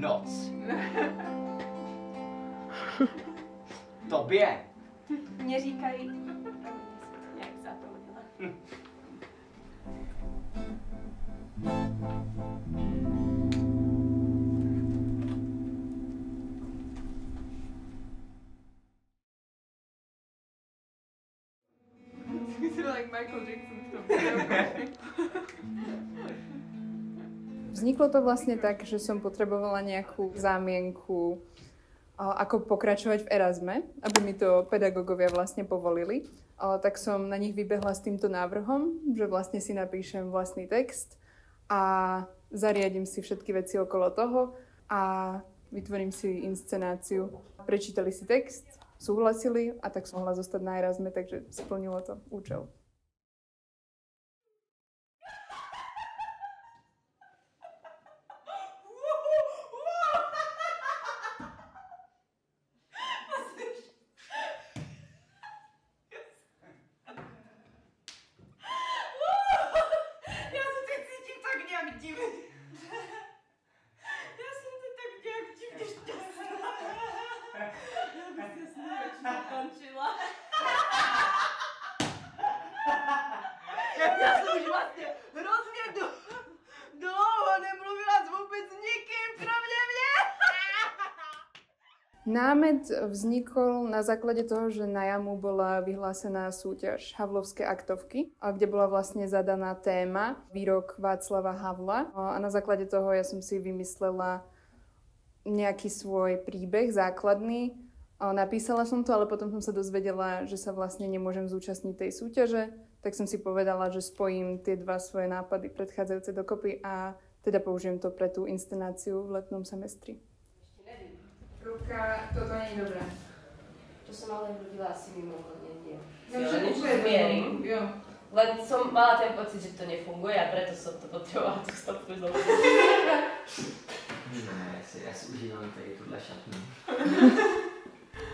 Noc. Tobě. Mně říkají, jak zaproudila. Like Michael Jackson v tom. Vzniklo to vlastne tak, že som potrebovala nejakú zámienku, ako pokračovať v Erasme, aby mi to pedagógovia vlastne povolili. Tak som na nich vybehla s týmto návrhom, že vlastne si napíšem vlastný text a zariadím si všetky veci okolo toho a vytvorím si inscenáciu. Prečítali si text, súhlasili a tak som mohla zostať na Erasme, takže splnilo to účel. Já jsem už vlastně hrozně dlouho nemluvila vůbec s nikým, kromě mě. Námet vznikol na základe toho, že na JAMU bola vyhlásená súťaž Havlovské aktovky, kde bola vlastne zadaná téma Výrok Václava Havla. A na základe toho ja som si vymyslela nejaký svoj príbeh základný. Napísala som to, ale potom som sa dozvedela, že sa vlastne nemôžem zúčastniť tej súťaže, tak som si povedala, že spojím tie dva svoje nápady predchádzajúce dokopy a teda použijem to pre tú inscenáciu v letnom semestri. Ruka, toto nie je dobré. To som ale rodila asi mimochodne, nie. Jo. Len som mala ten pocit, že to nefunguje a preto som to potrebovala tú stopku znovu. Já si užívám tady tuhle šatnu.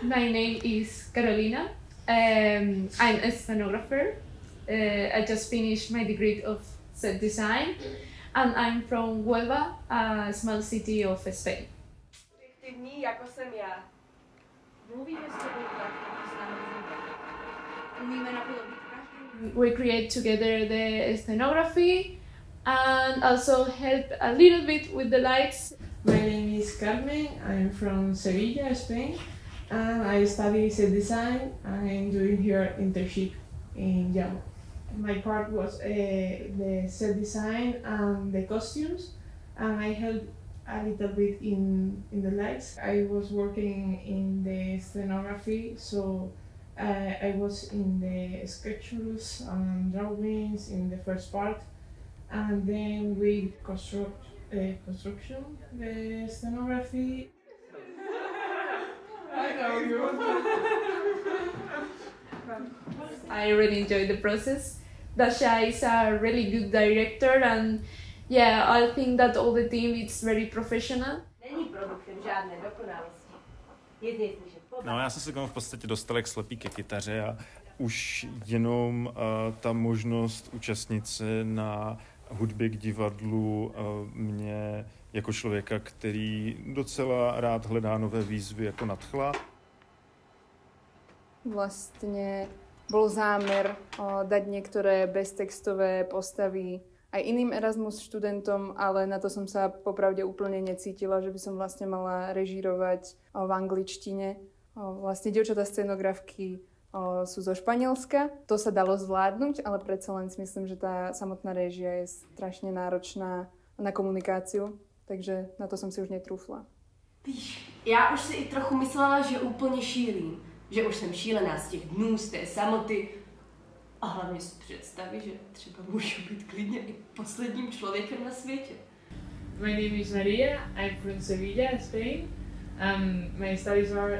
My name is Carolina. I'm a stenographer. I just finished my degree of set design and I'm from Huelva, a small city of Spain. Fiktivní, jako jsem já. Mluvíme s tebou tak, jako se nám umíme napodobit každý. We create together the scenography and also help a little bit with the lights. My name is Carmen. I'm from Sevilla, Spain, and I study set design. I'm doing here internship in JAMU. My part was the set design and the costumes, and I helped a little bit in the lights. I was working in the scenography, so I was in the sketches and drawings in the first part, and then we construction, the scenography. I know you. I really enjoy the process. Dasha is a really good director and yeah, I think that all the team is very professional. Není produktem žádné dokonalosti. Je zde slyšet pořád. No, já jsem se v podstatě dostal jak slepý ke kytaře a už jenom ta možnost účastnit se na hudbě k divadlu mě jako člověka, který docela rád hledá nové výzvy, jako nadchla. Vlastne bol zámer dať niektoré beztextové postavy aj iným Erasmus študentom, ale na to som sa popravde úplne necítila, že by som vlastne mala režírovať v angličtine. Vlastne dievčatá scenografky sú zo Španielska. To sa dalo zvládnuť, ale predsa len si myslím, že tá samotná réžia je strašne náročná na komunikáciu, takže na to som si už netrúfla. Víš, já už si i trochu myslela, že úplně šílím. Že už jsem šílená z těch dnů, z té samoty. A hlavně si představí, že třeba můžu být klidně i posledním člověkem na světě. My name is Maria. I'm from Sevilla, Spain, and my studies are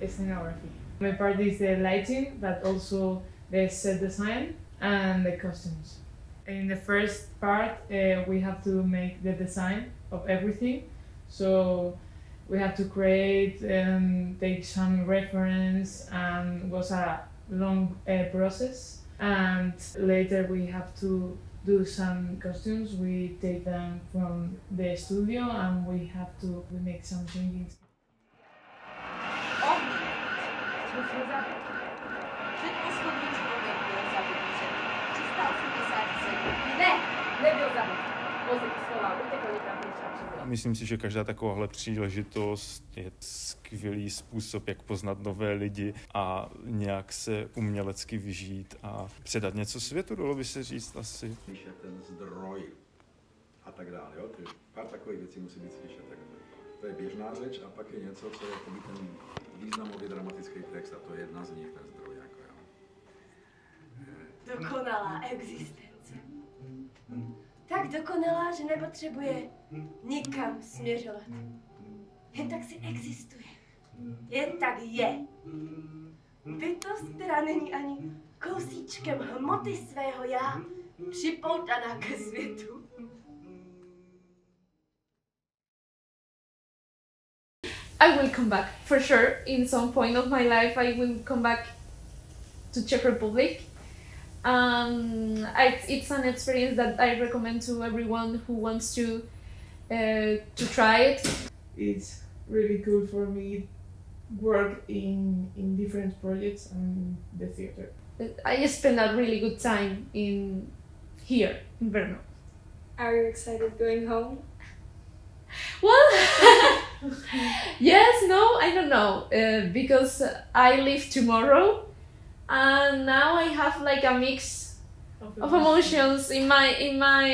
scenography. My part is the lighting, but also the set design and the costumes. In the first part, we have to make the design of everything. So we have to create, take some reference, and was a long process. And later we have to do some costumes. We take them from the studio and we make some changes. Předposlední člověk byl zabit před 387. Ne, nebyl zabit. Pozor, slova, utekl někam pryč a přebyl. Myslím si, že každá takováhle příležitost je skvělý způsob, jak poznat nové lidi a nějak se umělecky vyžít a předat něco světu, dalo by se říct asi. Slyšet ten zdroj a tak dále, jo? Pár takových věcí musí být slyšet. To je běžná řeč a pak je něco, co je ten významově dramatický text a to je jedna z nich, ten zdroj. Jako, jo. Dokonalá existence. Tak dokonalá, že nepotřebuje nikam směřovat. Jen tak si existuje. Jen tak je. Bytost, která není ani kousíčkem hmoty svého já, připoutaná ke světu. I will come back for sure. In some point of my life, I will come back to Czech Republic. It's an experience that I recommend to everyone who wants to try it. It's really cool for me work in different projects and the theater. I spent a really good time here in Brno. Are you excited going home? Well, yes, no, I don't know, because I leave tomorrow, and now I have like a mix of emotions in my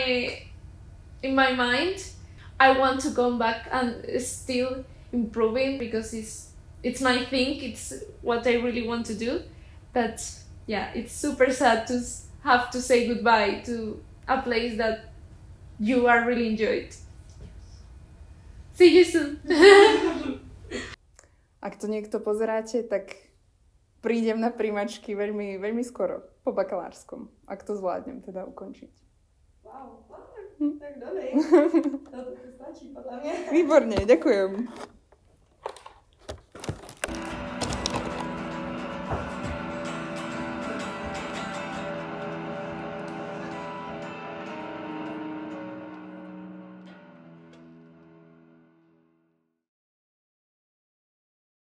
mind. I want to come back and still improving because it's my thing, it's what I really want to do, but yeah, it's super sad to have to say goodbye to a place that you are really enjoyed. See you soon. Ak to niekto pozeráte, tak prídem na príjmačky veľmi, veľmi skoro, po bakalárskom, ak to zvládnem teda ukončiť. Wow, tak dobrý. To stačí podľa mňa. Výborne, ďakujem.